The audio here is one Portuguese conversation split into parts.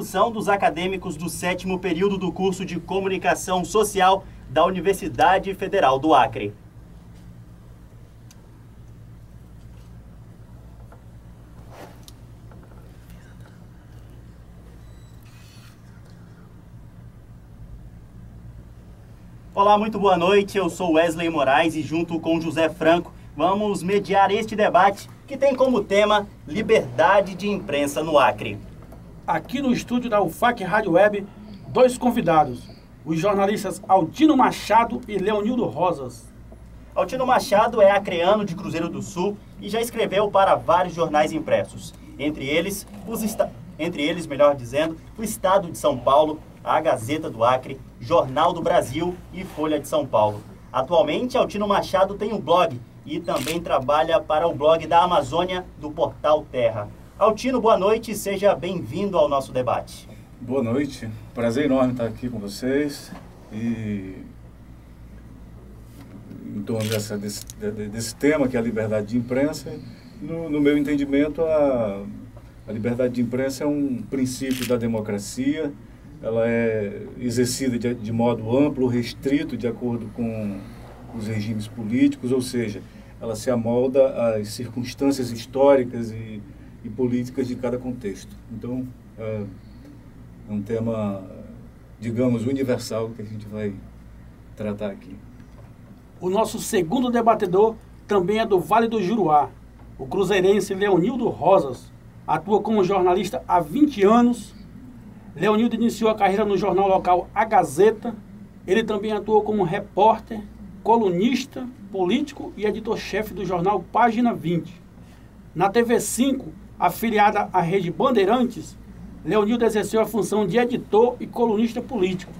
discussão dos acadêmicos do 7º período do curso de Comunicação Social da Universidade Federal do Acre. Olá, muito boa noite. Eu sou Wesley Moraes e junto com José Franco vamos mediar este debate que tem como tema liberdade de imprensa no Acre. Aqui no estúdio da UFAC Rádio Web, dois convidados, os jornalistas Altino Machado e Leonildo Rosas. Altino Machado é acreano de Cruzeiro do Sul e já escreveu para vários jornais impressos, entre eles, o Estado de São Paulo, a Gazeta do Acre, Jornal do Brasil e Folha de São Paulo. Atualmente, Altino Machado tem um blog e também trabalha para o blog da Amazônia do Portal Terra. Altino, boa noite e seja bem-vindo ao nosso debate. Boa noite, prazer enorme estar aqui com vocês e em torno desse tema que é a liberdade de imprensa. No meu entendimento, a liberdade de imprensa é um princípio da democracia. Ela é exercida de modo amplo, restrito, de acordo com os regimes políticos, ou seja, ela se amolda às circunstâncias históricas e políticas de cada contexto. Então, é um tema, digamos, universal que a gente vai tratar aqui. O nosso segundo debatedor também é do Vale do Juruá, o cruzeirense Leonildo Rosas. Atua como jornalista há 20 anos. Leonildo iniciou a carreira no jornal local A Gazeta. Ele também atuou como repórter, colunista, político e editor-chefe do jornal Página 20. Na TV5, afiliada à Rede Bandeirantes, Leonildo exerceu a função de editor e colunista político.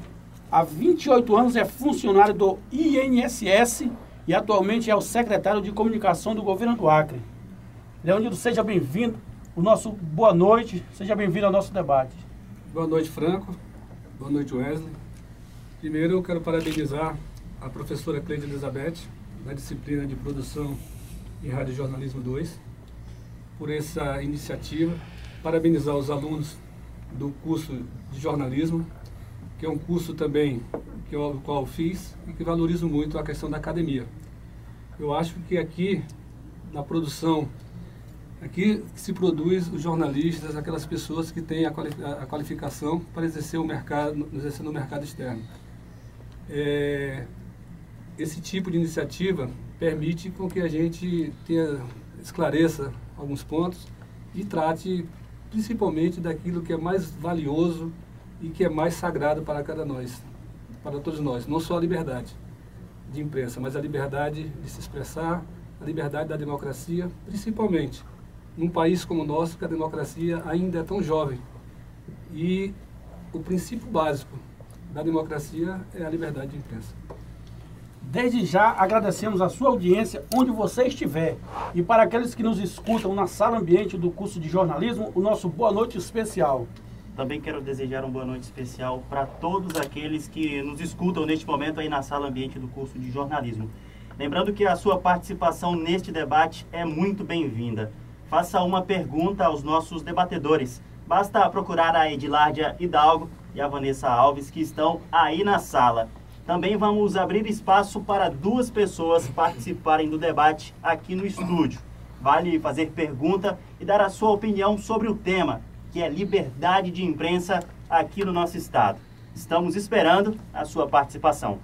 Há 28 anos é funcionário do INSS e atualmente é o secretário de Comunicação do Governo do Acre. Leonildo, seja bem-vindo. Boa noite, seja bem-vindo ao nosso debate. Boa noite, Franco. Boa noite, Wesley. Primeiro, eu quero parabenizar a professora Cleide Elizabeth, da disciplina de Produção e Radiojornalismo 2, por essa iniciativa. Parabenizar os alunos do curso de jornalismo, que é um curso também o qual fiz e que valorizo muito a questão da academia. Eu acho que aqui, na produção, aqui se produz os jornalistas, aquelas pessoas que têm a qualificação para exercer no mercado externo. Esse tipo de iniciativa permite com que a gente esclareça alguns pontos e trate principalmente daquilo que é mais valioso e que é mais sagrado para todos nós. Não só a liberdade de imprensa, mas a liberdade de se expressar, a liberdade da democracia, principalmente num país como o nosso, que a democracia ainda é tão jovem. E o princípio básico da democracia é a liberdade de imprensa. Desde já agradecemos a sua audiência onde você estiver. E para aqueles que nos escutam na sala ambiente do curso de jornalismo, o nosso boa noite especial. Também quero desejar uma boa noite especial para todos aqueles que nos escutam neste momento aí na sala ambiente do curso de jornalismo. Lembrando que a sua participação neste debate é muito bem-vinda. Faça uma pergunta aos nossos debatedores. Basta procurar a Edilárdia Hidalgo e a Vanessa Alves, que estão aí na sala. Também vamos abrir espaço para 2 pessoas participarem do debate aqui no estúdio. Vale fazer pergunta e dar a sua opinião sobre o tema, que é liberdade de imprensa aqui no nosso estado. Estamos esperando a sua participação.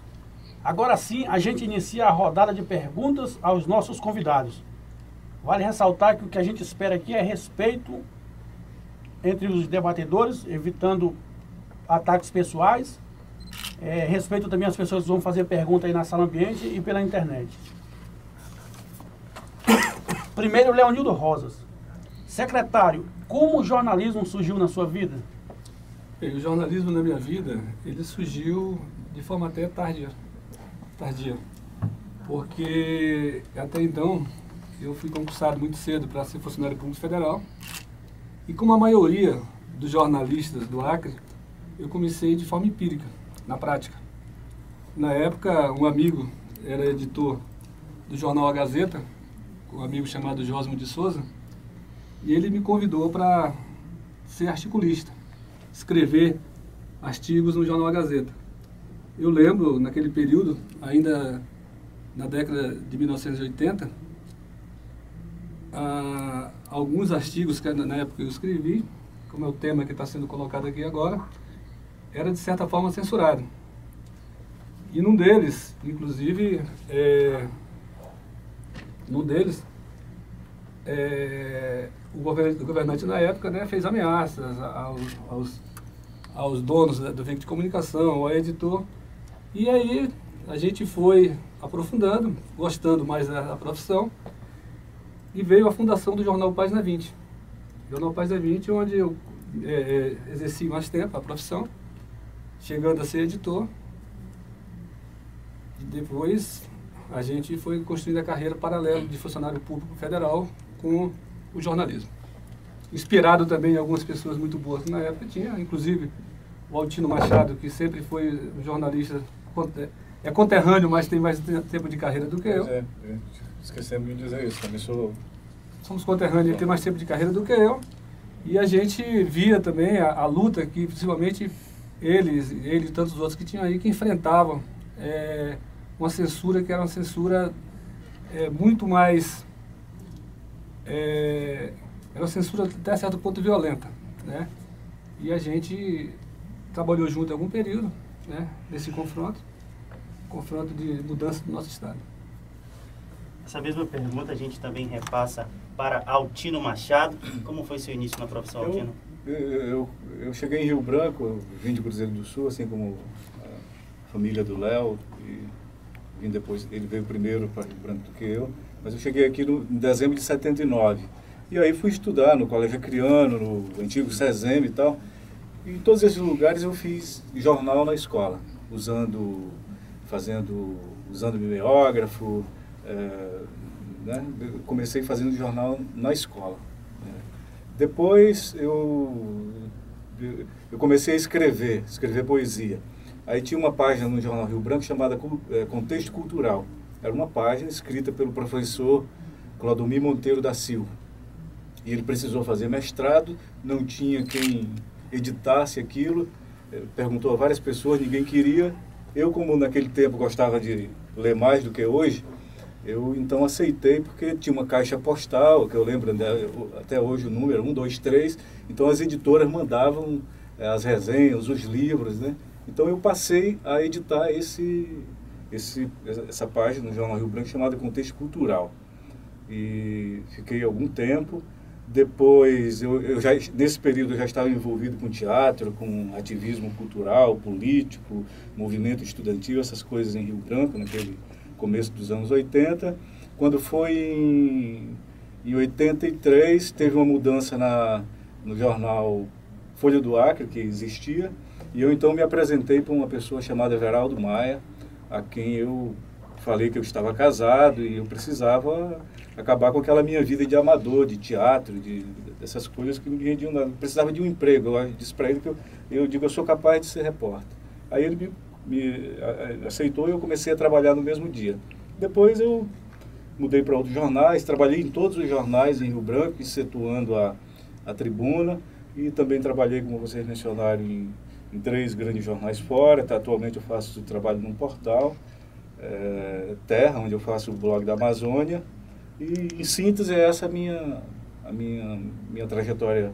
Agora sim, a gente inicia a rodada de perguntas aos nossos convidados. Vale ressaltar que o que a gente espera aqui é respeito entre os debatedores, evitando ataques pessoais. Respeito também as pessoas que vão fazer pergunta aí na sala ambiente e pela internet. Primeiro, Leonildo Rosas. Secretário, como o jornalismo surgiu na sua vida? Bem, o jornalismo na minha vida, ele surgiu de forma até tardia. Porque até então eu fui concursado muito cedo para ser funcionário público federal. E como a maioria dos jornalistas do Acre, eu comecei de forma empírica, na prática. Na época, um amigo era editor do jornal A Gazeta, um amigo chamado Josmo de Souza, e ele me convidou para ser articulista. escrever artigos no jornal A Gazeta. Eu lembro, naquele período, ainda na década de 1980, alguns artigos que na época eu escrevi, como é o tema que está sendo colocado aqui agora, era de certa forma censurado. E num deles, inclusive, o governante na época, né, fez ameaças aos donos do veículo de comunicação, ao editor, e aí a gente foi aprofundando, gostando mais da profissão, e veio a fundação do jornal Página 20. O jornal Página 20, onde eu exerci mais tempo a profissão, chegando a ser editor, e depois a gente foi construindo a carreira paralela de funcionário público federal com o jornalismo. Inspirado também em algumas pessoas muito boas na época, tinha inclusive o Altino Machado, que sempre foi um jornalista, é conterrâneo, mas tem mais tempo de carreira do que eu. Esquecemos de dizer isso, também sou... Somos conterrâneos, ele tem mais tempo de carreira do que eu, e a gente via também a luta que, principalmente, ele e tantos outros que tinham aí, que enfrentavam uma censura que era uma censura muito mais... era uma censura até certo ponto violenta, né? E a gente trabalhou junto em algum período, né, nesse confronto de mudança do nosso Estado. Essa mesma pergunta a gente também repassa para Altino Machado. Como foi seu início na profissão, Altino? Eu cheguei em Rio Branco, eu vim de Cruzeiro do Sul, assim como a família do Léo, e vim depois, ele veio primeiro para Rio Branco do que eu, mas eu cheguei aqui em dezembro de 79. E aí fui estudar no Colégio Acreano, no antigo SESEM e tal. E em todos esses lugares eu fiz jornal na escola, usando mimeógrafo, né? Eu comecei fazendo jornal na escola. Depois eu comecei a escrever poesia. Aí tinha uma página no Jornal Rio Branco chamada Contexto Cultural. Era uma página escrita pelo professor Clodomir Monteiro da Silva. E ele precisou fazer mestrado, não tinha quem editasse aquilo, perguntou a várias pessoas, ninguém queria. Eu, como naquele tempo gostava de ler mais do que hoje, eu então aceitei, porque tinha uma caixa postal, que eu lembro até hoje o número 123, então as editoras mandavam as resenhas, os livros, né? Então eu passei a editar essa página no Jornal Rio Branco chamada Contexto Cultural. E fiquei algum tempo. Depois, nesse período, eu já estava envolvido com teatro, com ativismo cultural, político, movimento estudantil, essas coisas em Rio Branco, naquele começo dos anos 80. Quando foi em 83, teve uma mudança no jornal Folha do Acre, que existia, e eu então me apresentei para uma pessoa chamada Everaldo Maia, a quem eu falei que eu estava casado e eu precisava acabar com aquela minha vida de amador, de teatro, dessas coisas que não me rendiam nada. Eu precisava de um emprego. Eu disse para ele que eu digo, eu sou capaz de ser repórter. Aí ele me aceitou e eu comecei a trabalhar no mesmo dia. Depois eu mudei para outros jornais, trabalhei em todos os jornais em Rio Branco, excetuando a Tribuna, e também trabalhei, como vocês mencionaram, em 3 grandes jornais fora. Atualmente eu faço trabalho num portal, Terra, onde eu faço o blog da Amazônia. E, em síntese, essa é a minha trajetória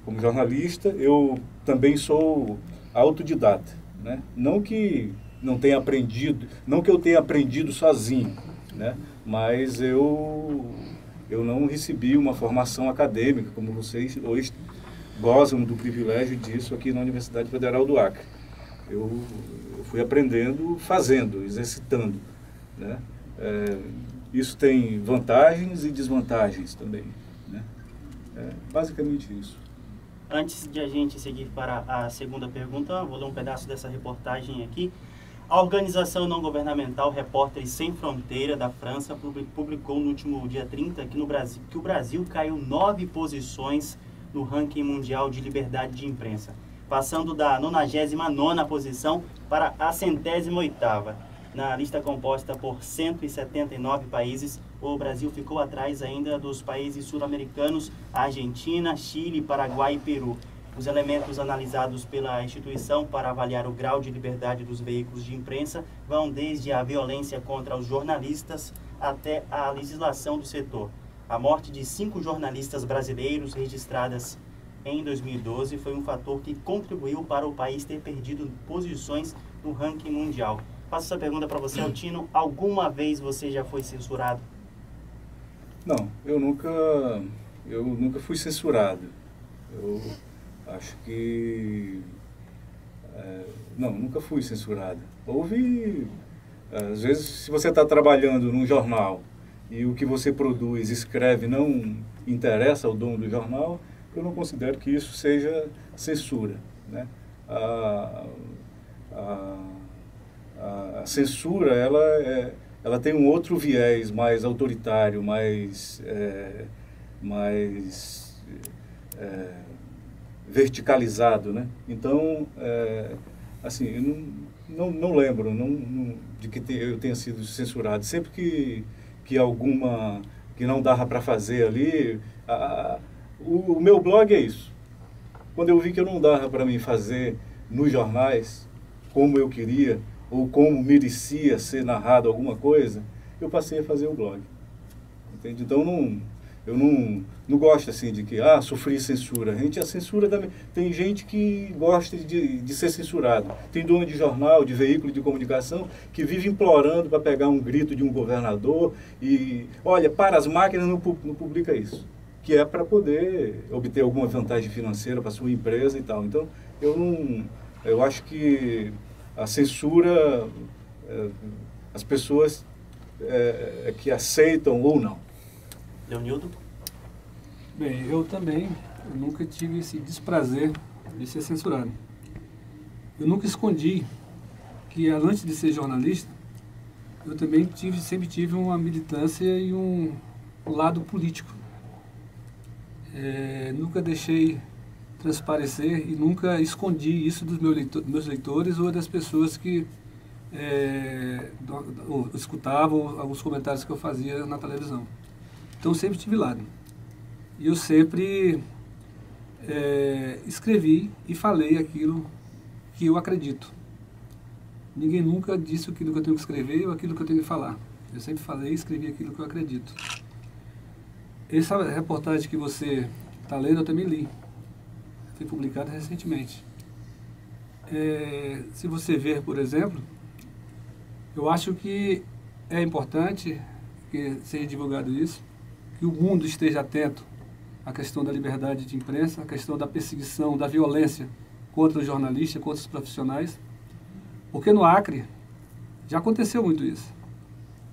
como jornalista. Eu também sou autodidata, né? Não que eu tenha aprendido sozinho, né? Mas eu não recebi uma formação acadêmica, como vocês hoje gozam do privilégio disso aqui na Universidade Federal do Acre. Eu fui aprendendo, fazendo, exercitando, né? Isso tem vantagens e desvantagens também, né? Basicamente isso. Antes de a gente seguir para a segunda pergunta, vou ler um pedaço dessa reportagem aqui. A organização não governamental Repórteres Sem Fronteira da França publicou no último dia 30 que o Brasil caiu 9 posições no ranking mundial de liberdade de imprensa, passando da 99ª posição para a 108ª. Na lista composta por 179 países, o Brasil ficou atrás ainda dos países sul-americanos, Argentina, Chile, Paraguai e Peru. Os elementos analisados pela instituição para avaliar o grau de liberdade dos veículos de imprensa vão desde a violência contra os jornalistas até a legislação do setor. A morte de 5 jornalistas brasileiros registradas em 2012 foi um fator que contribuiu para o país ter perdido posições no ranking mundial. Faço essa pergunta para você, Altino. Alguma vez você já foi censurado? Não, eu nunca fui censurado. Eu acho que... não, nunca fui censurado. Houve... Às vezes, se você está trabalhando num jornal e o que você produz, escreve, não interessa ao dono do jornal, eu não considero que isso seja censura, né? A censura, ela tem um outro viés mais autoritário, mais verticalizado, né? Então, assim, eu não lembro de que eu tenha sido censurado. Sempre que alguma que não dava para fazer ali, o meu blog é isso. Quando eu vi que eu não dava para mim fazer nos jornais como eu queria, ou como merecia ser narrado alguma coisa, eu passei a fazer o blog. Entende? Então, eu não gosto assim de que, sofri censura. A censura também... Tem gente que gosta de ser censurado. Tem dono de jornal, de veículo de comunicação, que vive implorando para pegar um grito de um governador e, olha, para as máquinas, não publica isso. Que é para poder obter alguma vantagem financeira para a sua empresa e tal. Então, eu acho que a censura, as pessoas que aceitam ou não. Leonildo? Bem, eu nunca tive esse desprazer de ser censurado. Eu nunca escondi que, antes de ser jornalista, eu também sempre tive uma militância e um lado político. Nunca deixei transparecer e nunca escondi isso dos meus leitores ou das pessoas que escutavam alguns comentários que eu fazia na televisão. Então, eu sempre estive lado. E eu sempre escrevi e falei aquilo que eu acredito. Ninguém nunca disse aquilo que eu tenho que escrever ou aquilo que eu tenho que falar. Eu sempre falei e escrevi aquilo que eu acredito. Essa reportagem que você está lendo, eu também li. Foi publicada recentemente. Se você ver, por exemplo, eu acho que é importante que seja divulgado isso, que o mundo esteja atento à questão da liberdade de imprensa, à questão da perseguição, da violência contra os jornalistas, contra os profissionais, porque no Acre já aconteceu muito isso.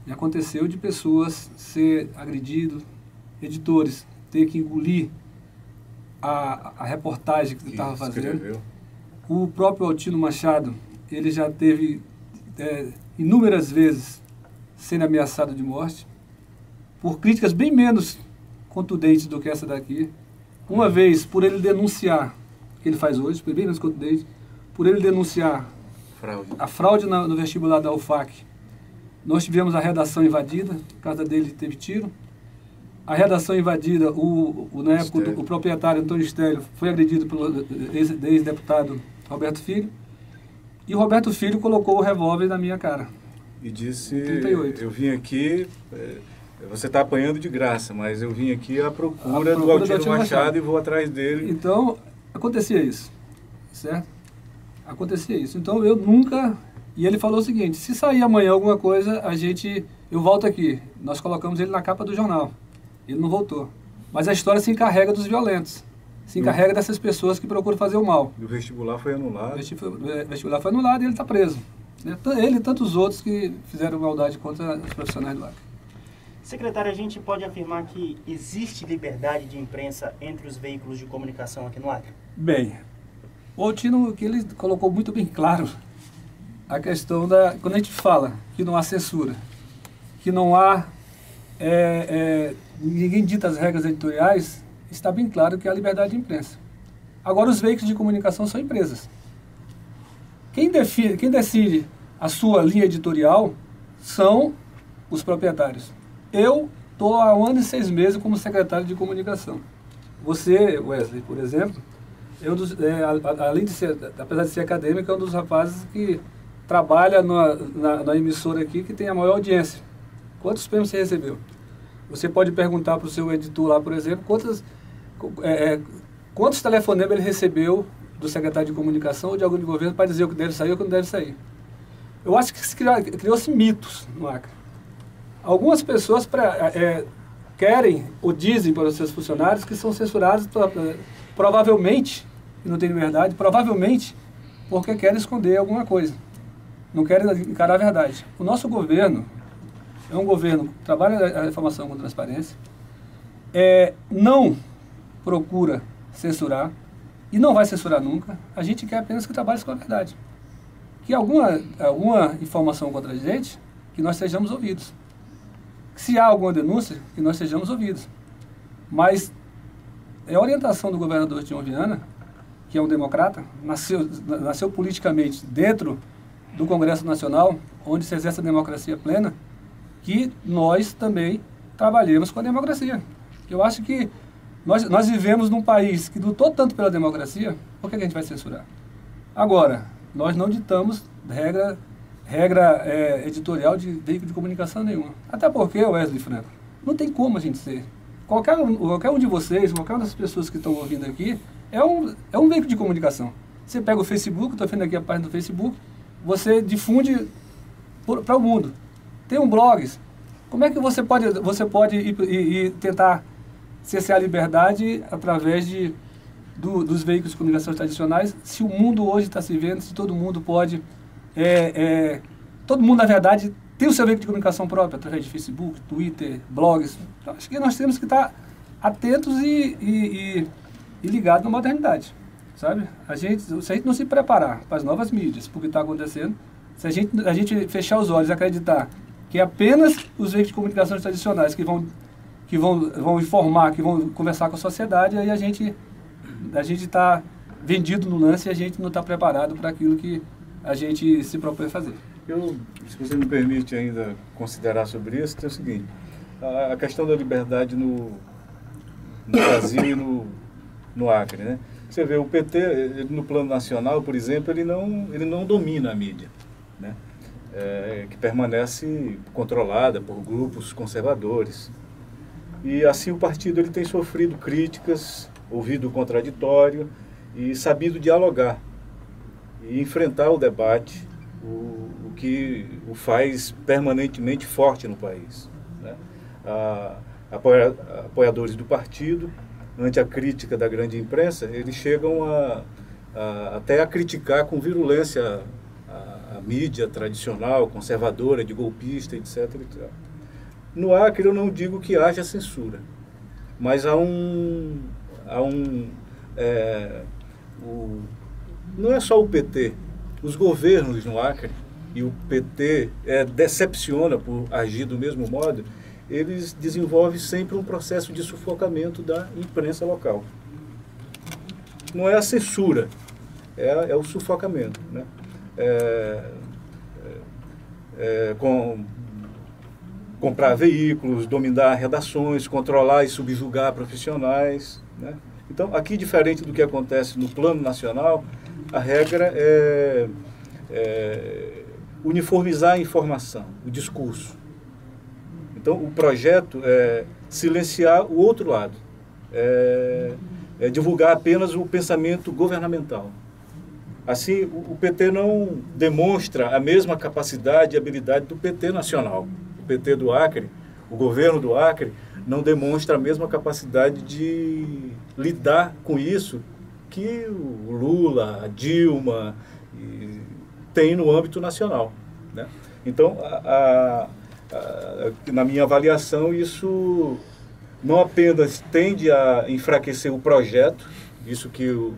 Já aconteceu de pessoas ser agredidas, editores ter que engolir a reportagem que você estava fazendo. O próprio Altino Machado, ele já teve inúmeras vezes sendo ameaçado de morte, por críticas bem menos contundentes do que essa daqui. Uma vez, por ele denunciar, que ele faz hoje, foi bem menos contundente, por ele denunciar a fraude no vestibular da UFAC. Nós tivemos a redação invadida, a casa dele teve tiro. A redação invadida, na época, o proprietário Antônio Estélio foi agredido pelo ex-deputado Roberto Filho. E o Roberto Filho colocou o revólver na minha cara. E disse, 38. Eu vim aqui, você está apanhando de graça, mas eu vim aqui à procura do Altino Machado e vou atrás dele. Então, acontecia isso, certo? Acontecia isso. Então, eu nunca... E ele falou o seguinte, se sair amanhã alguma coisa, eu volto aqui. Nós colocamos ele na capa do jornal. Ele não voltou. Mas a história se encarrega dos violentos. Se encarrega dessas pessoas que procuram fazer o mal. E o vestibular foi anulado. O vestibular foi anulado e ele está preso. Ele e tantos outros que fizeram maldade contra os profissionais do Acre. Secretário, a gente pode afirmar que existe liberdade de imprensa entre os veículos de comunicação aqui no Acre? Bem, o Altino, que ele colocou muito bem claro a questão quando a gente fala que não há censura, que não há... ninguém dita as regras editoriais, está bem claro que há liberdade de imprensa. Agora, os veículos de comunicação são empresas. Quem decide a sua linha editorial são os proprietários. Eu estou há 1 ano e 6 meses como secretário de comunicação. Você, Wesley, por exemplo, além de ser, apesar de ser acadêmico, é um dos rapazes que trabalha na emissora aqui que tem a maior audiência. Quantos prêmios você recebeu? Você pode perguntar para o seu editor lá, por exemplo, quantos telefonemas ele recebeu do secretário de comunicação ou de algum de governo para dizer o que deve sair ou o que não deve sair. Eu acho que criou-se mitos no Acre. Algumas pessoas querem ou dizem para os seus funcionários que são censurados provavelmente, e não tem verdade, provavelmente porque querem esconder alguma coisa. Não querem encarar a verdade. O nosso governo é um governo que trabalha a informação com transparência, não procura censurar e não vai censurar nunca. A gente quer apenas que trabalhe com a verdade. Que alguma informação contra a gente, que nós sejamos ouvidos. Se há alguma denúncia, que nós sejamos ouvidos. Mas é a orientação do governador Tião Viana, que é um democrata, nasceu politicamente dentro do Congresso Nacional, onde se exerce a democracia plena, que nós também trabalhemos com a democracia. Eu acho que nós vivemos num país que lutou tanto pela democracia, por que a gente vai censurar? Agora, nós não ditamos regra editorial de veículo de comunicação nenhuma. Até porque, Wesley Franco, não tem como a gente ser. Qualquer um de vocês, qualquer uma das pessoas que estão ouvindo aqui, é um veículo de comunicação. Você pega o Facebook, estou vendo aqui a página do Facebook, você difunde para o mundo. Tem um blog. Como é que você pode ir tentar cercear a liberdade através dos veículos de comunicação tradicionais, se o mundo hoje está se vendo, se todo mundo pode... todo mundo, na verdade, tem o seu veículo de comunicação próprio, através de Facebook, Twitter, blogs. Então, acho que nós temos que estar atentos e ligados na modernidade, sabe? Se a gente não se preparar para as novas mídias, para o que está acontecendo, se a gente fechar os olhos e acreditar que é apenas os veículos de comunicação tradicionais que vão informar, que vão conversar com a sociedade, aí a gente está vendido no lance e a gente não está preparado para aquilo que a gente se propõe a fazer. Se você me permite ainda considerar sobre isso, é o seguinte, a questão da liberdade no Brasil e no Acre, né? Você vê, o PT, no plano nacional, por exemplo, ele não domina a mídia, né? Que permanece controlada por grupos conservadores. E assim o partido ele tem sofrido críticas, ouvido contraditório e sabido dialogar e enfrentar o debate, o que o faz permanentemente forte no país, né? Apoiadores do partido, ante a crítica da grande imprensa, eles chegam até a criticar com virulência a mídia tradicional, conservadora, de golpista, etc. No Acre eu não digo que haja censura, mas não é só o PT, os governos no Acre, e o PT decepciona por agir do mesmo modo, eles desenvolvem sempre um processo de sufocamento da imprensa local. Não é a censura, é o sufocamento, né? Comprar veículos, dominar redações, controlar e subjugar profissionais, né? Então, aqui, diferente do que acontece no plano nacional, a regra é uniformizar a informação, o discurso. Então, o projeto é silenciar o outro lado, divulgar apenas o pensamento governamental. Assim, o PT não demonstra a mesma capacidade e habilidade do PT nacional. O PT do Acre, o governo do Acre, não demonstra a mesma capacidade de lidar com isso que o Lula, a Dilma tem no âmbito nacional, né? Então, na minha avaliação, isso não apenas tende a enfraquecer o projeto, isso que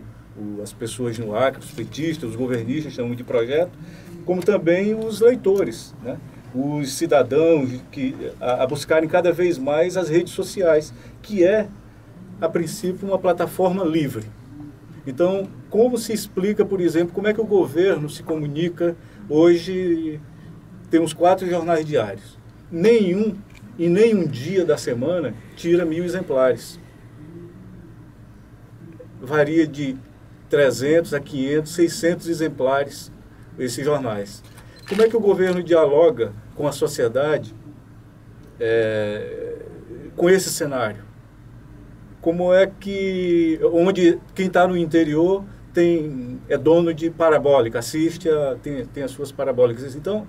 as pessoas no Acre, os petistas, os governistas chamam de projeto, como também os leitores, né? Os cidadãos a buscarem cada vez mais as redes sociais, que a princípio, uma plataforma livre. Então, como se explica, por exemplo, como é que o governo se comunica hoje? Temos 4 jornais diários. Em nenhum dia da semana tira 1000 exemplares. Varia de 300 a 500, 600 exemplares esses jornais. Como é que o governo dialoga com a sociedade com esse cenário? Como é que, onde quem está no interior é dono de parabólica, assiste, tem as suas parabólicas. Então,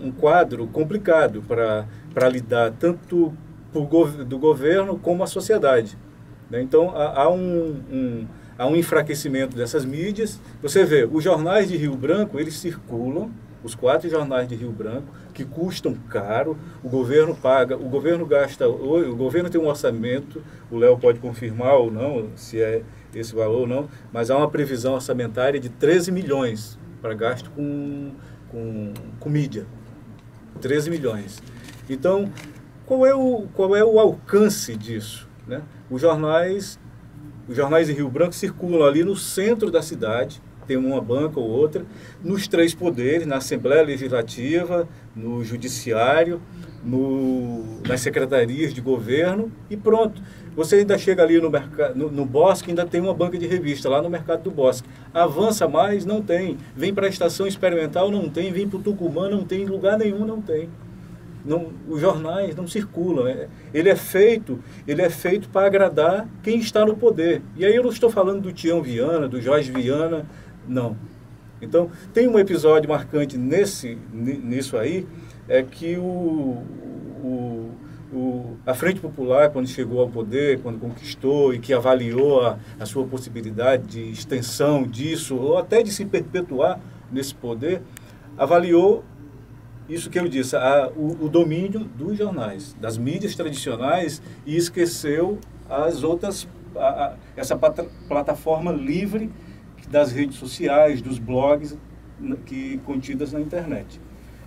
um quadro complicado para lidar tanto do governo como a sociedade, né? Então, há um enfraquecimento dessas mídias. Você vê, os jornais de Rio Branco, eles circulam, os 4 jornais de Rio Branco, que custam caro, o governo paga, o governo tem um orçamento, o Léo pode confirmar ou não, se é esse valor ou não, mas há uma previsão orçamentária de 13 milhões para gasto com mídia. 13 milhões. Então, qual é o alcance disso, né? Os jornais de Rio Branco circulam ali no centro da cidade, tem uma banca ou outra, nos 3 poderes, na Assembleia Legislativa, no Judiciário, nas secretarias de governo, e pronto. Você ainda chega ali no Bosque, ainda tem uma banca de revista, lá no Mercado do Bosque. Avança mais, não tem. Vem para a Estação Experimental, não tem. Vem para o Tucumã, não tem. Em lugar nenhum, não tem. Não, os jornais não circulam. Ele é feito para agradar quem está no poder. E aí eu não estou falando do Tião Viana, do Jorge Viana, não. Então, tem um episódio marcante nisso aí, é que a Frente Popular, quando chegou ao poder, quando conquistou e que avaliou a sua possibilidade de extensão disso, ou até de se perpetuar nesse poder, avaliou isso que eu disse, o domínio dos jornais, das mídias tradicionais, e esqueceu as outras, essa plataforma livre das redes sociais, dos blogs contidas na internet.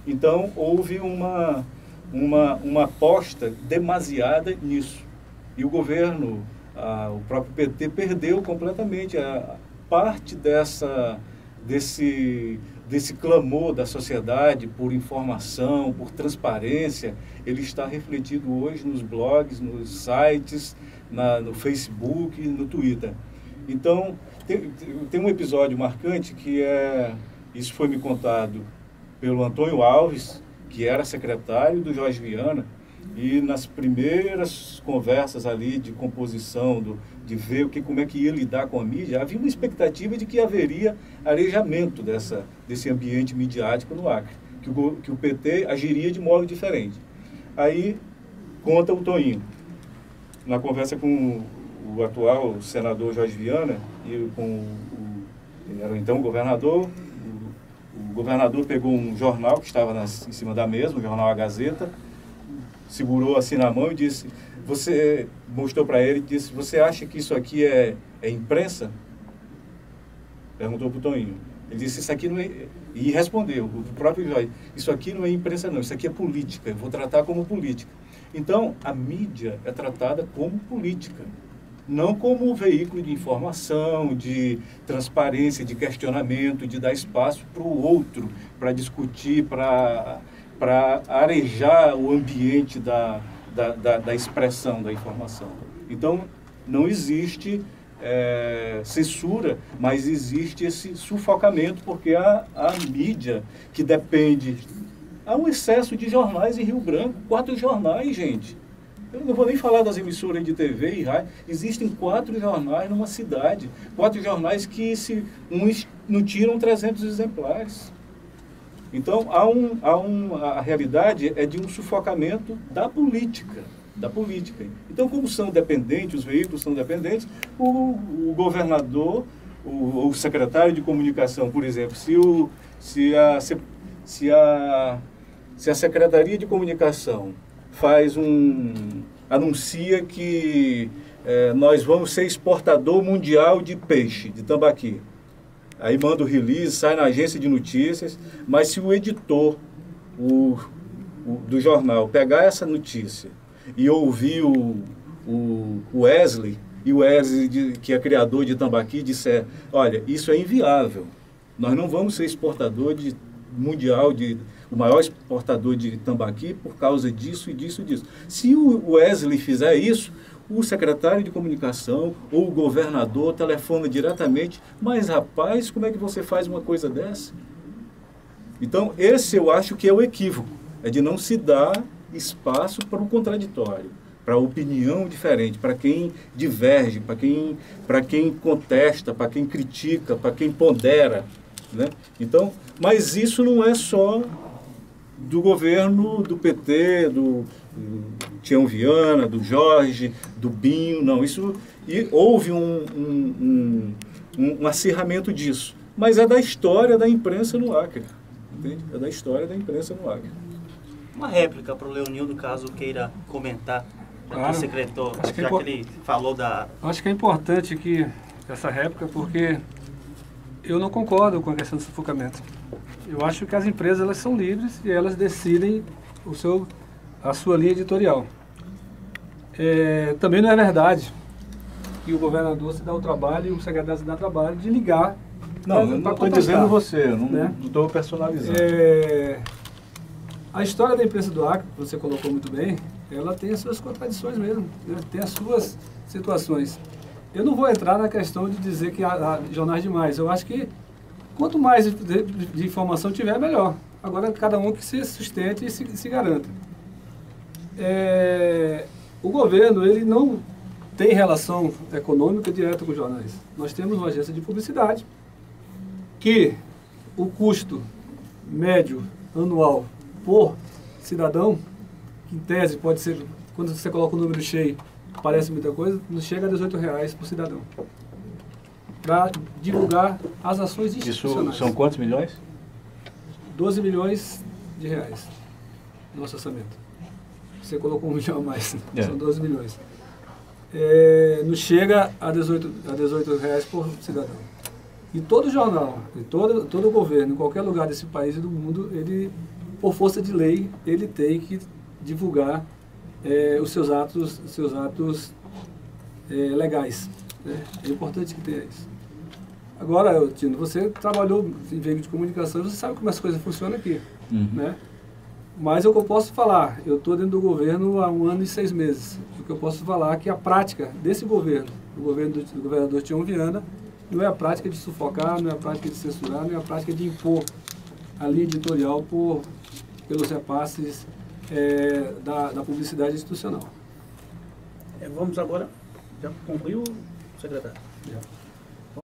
Então, houve uma aposta demasiada nisso. E o governo, o próprio PT, perdeu completamente a parte desse clamor da sociedade por informação, por transparência. Ele está refletido hoje nos blogs, nos sites, no Facebook, no Twitter. Então, tem um episódio marcante que isso foi me contado pelo Antônio Alves, que era secretário do Jorge Viana, e nas primeiras conversas ali de composição, de ver como é que ia lidar com a mídia, havia uma expectativa de que haveria arejamento desse ambiente midiático no Acre, que o PT agiria de modo diferente. Aí, conta o Toinho, na conversa com o atual senador Jorge Viana, e ele era então o governador. O governador pegou um jornal que estava em cima da mesa, o jornal A Gazeta, segurou assim na mão e disse, mostrou para ele e disse, você acha que isso aqui é imprensa? Perguntou para o Toinho. Ele disse, isso aqui não é... E respondeu, o próprio Jorge, isso aqui não é imprensa não, isso aqui é política, eu vou tratar como política. Então, a mídia é tratada como política, não como um veículo de informação, de transparência, de questionamento, de dar espaço para o outro, para discutir, para arejar o ambiente da expressão da informação. Então, não existe censura, mas existe esse sufocamento, porque a mídia que depende... Há um excesso de jornais em Rio Branco, 4 jornais, gente. Eu não vou nem falar das emissoras de TV e rádio. Existem 4 jornais numa cidade. 4 jornais que uns não tiram 300 exemplares. Então, a realidade é de um sufocamento da política. Então, como são dependentes, os veículos são dependentes, o governador, o secretário de comunicação, por exemplo, se a Secretaria de Comunicação anuncia que nós vamos ser exportador mundial de peixe, de tambaqui. Aí manda o release, sai na agência de notícias, mas se o editor do jornal pegar essa notícia e ouvir o Wesley, e o Wesley, que é criador de tambaqui, disser, olha, isso é inviável, nós não vamos ser exportador mundial, o maior exportador de tambaqui por causa disso e disso e disso. Se o Wesley fizer isso, o secretário de comunicação ou o governador telefona diretamente, mas rapaz, como é que você faz uma coisa dessa? Então, esse eu acho que é o equívoco, é de não se dar espaço para o contraditório, para a opinião diferente, para quem diverge, para quem contesta, para quem critica, para quem pondera, né? Então, mas isso não é só do governo do PT, do Tião Viana, do Jorge, do Binho, não. Isso, e houve um acirramento disso. Mas é da história da imprensa no Acre. Entende? É da história da imprensa no Acre. Uma réplica para o Leonildo, caso queira comentar, Claro. secretor, Acho que já que ele falou da... Acho que é importante que essa réplica, porque eu não concordo com a questão do sufocamento. Eu acho que as empresas elas são livres e elas decidem a sua linha editorial. Também não é verdade que o governador se dá o trabalho e o secretário se dá o trabalho de ligar. Não, eu não estou dizendo você, eu não estou personalizando. A história da imprensa do Acre, que você colocou muito bem, ela tem as suas contradições mesmo, né? Tem as suas situações. Eu não vou entrar na questão de dizer que há jornais demais. Eu acho que quanto mais de informação tiver, melhor. Agora, cada um que se sustente e se garanta. O governo, ele não tem relação econômica direta com os jornais. Nós temos uma agência de publicidade que o custo médio anual por cidadão, que em tese pode ser, quando você coloca o número cheio, parece muita coisa, nos chega a R$18 por cidadão. Para divulgar as ações institucionais. Isso são quantos milhões? 12 milhões de reais, nosso orçamento. Você colocou 1 milhão a mais, são 12 milhões. Nos chega a R$18 por cidadão. E todo jornal, e todo governo, em qualquer lugar desse país e do mundo, ele, por força de lei, ele tem que divulgar os seus atos legais. Né? É importante que tenha isso. Agora, Tino, você trabalhou em veículo de comunicação, você sabe como as coisas funcionam aqui. Né? Mas o que eu posso falar, eu estou dentro do governo há 1 ano e 6 meses. O que eu posso falar é que a prática desse governo, do governo do governador Tião Viana, não é a prática de sufocar, não é a prática de censurar, não é a prática de impor a linha editorial pelos repasses da publicidade institucional. Vamos agora, já concluiu, secretário? Já.